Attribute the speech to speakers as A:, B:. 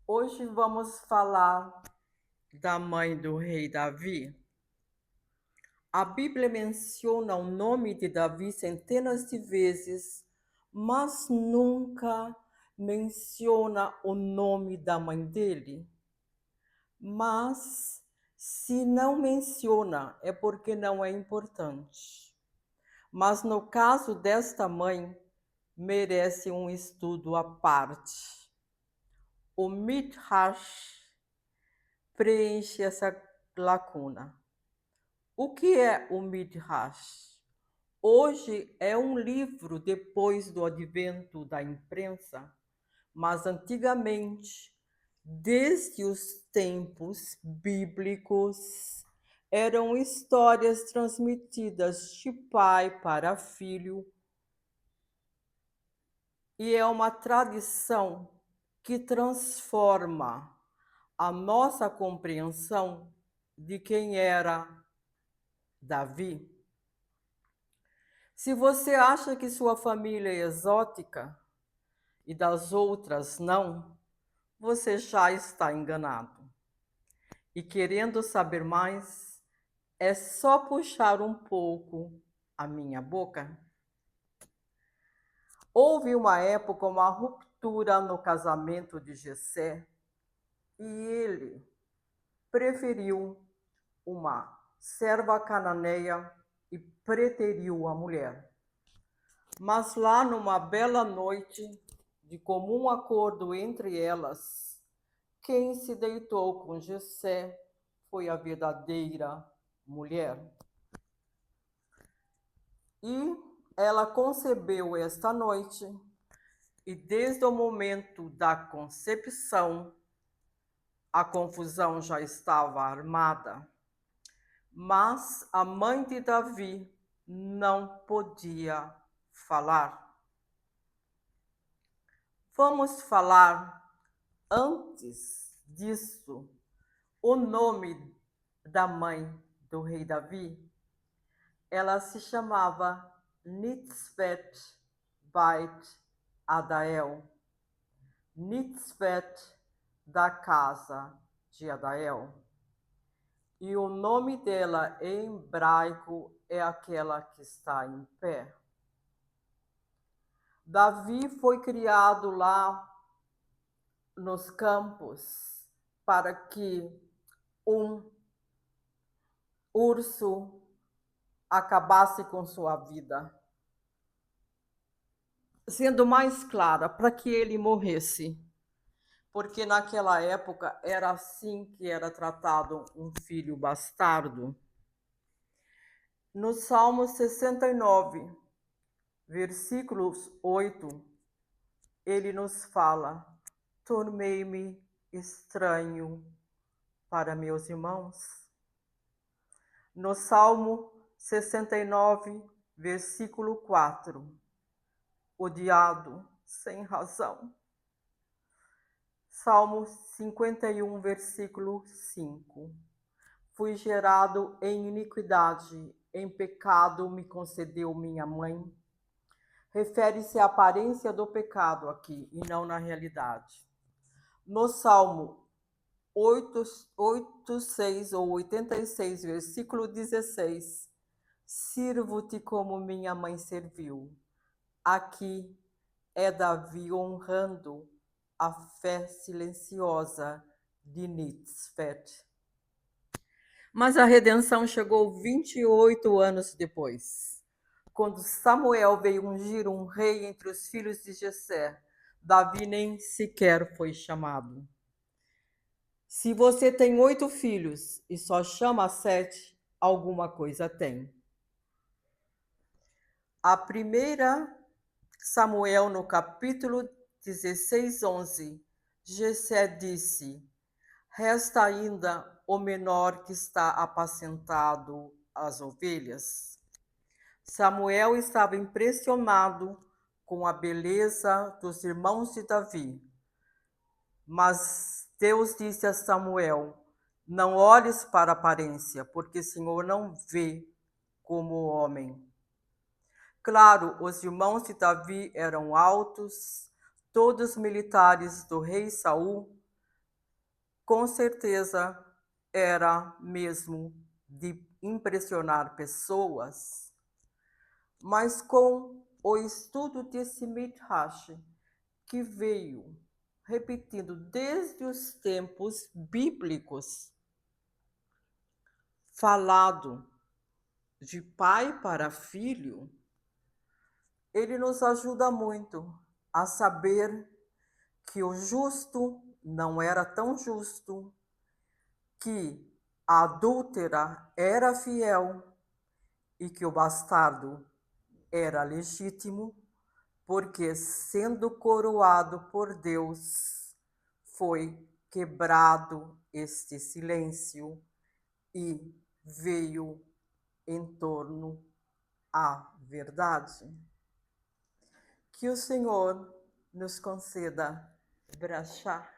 A: Hoje vamos falar da mãe do rei Davi. A Bíblia menciona o nome de Davi centenas de vezes, mas nunca menciona o nome da mãe dele. Mas se não menciona, é porque não é importante. Mas no caso desta mãe, merece um estudo à parte. O Midrash preenche essa lacuna. O que é o Midrash? Hoje é um livro depois do advento da imprensa, mas antigamente, desde os tempos bíblicos, eram histórias transmitidas de pai para filho, e é uma tradição que transforma a nossa compreensão de quem era Davi. Se você acha que sua família é exótica e das outras não, você já está enganado. E querendo saber mais, é só puxar um pouco a minha boca. Houve uma época, uma ruptura no casamento de Jessé, e ele preferiu uma serva cananeia e preteriu a mulher. Mas lá numa bela noite, de comum acordo entre elas, quem se deitou com Jessé foi a verdadeira mulher. E ela concebeu esta noite, e desde o momento da concepção, a confusão já estava armada. Mas a mãe de Davi não podia falar. Vamos falar, antes disso, o nome da mãe do rei Davi. Ela se chamava Nitzvet Beit Adael. Nitzvet, da casa de Adael. E o nome dela em hebraico é aquela que está em pé. Davi foi criado lá nos campos para que um urso acabasse com sua vida. Sendo mais clara, para que ele morresse. Porque naquela época era assim que era tratado um filho bastardo. No Salmo 69, versículos 8, ele nos fala: tornei-me estranho para meus irmãos. No Salmo 69, versículo 4, odiado sem razão. Salmo 51, versículo 5. Fui gerado em iniquidade, em pecado me concedeu minha mãe. Refere-se à aparência do pecado aqui, e não na realidade. No Salmo 86 ou 86, versículo 16, sirvo-te como minha mãe serviu. Aqui é Davi honrando a fé silenciosa de Nitzvet. Mas a redenção chegou 28 anos depois, quando Samuel veio ungir um rei entre os filhos de Jessé. Davi nem sequer foi chamado. Se você tem 8 filhos e só chama 7, alguma coisa tem. A primeira Samuel, no capítulo 16, 11, Jessé disse: resta ainda o menor que está apacentado as ovelhas. Samuel estava impressionado com a beleza dos irmãos de Davi. Mas Deus disse a Samuel: não olhes para a aparência, porque o Senhor não vê como o homem. Claro, os irmãos de Davi eram altos, todos militares do rei Saul, Com certeza era mesmo de impressionar pessoas, mas com o estudo desse Midrash, que veio repetindo desde os tempos bíblicos, falado de pai para filho, ele nos ajuda muito a saber que o justo não era tão justo, que a adúltera era fiel e que o bastardo era legítimo, porque sendo coroado por Deus, foi quebrado este silêncio e veio em torno à verdade. Que o Senhor nos conceda brachá.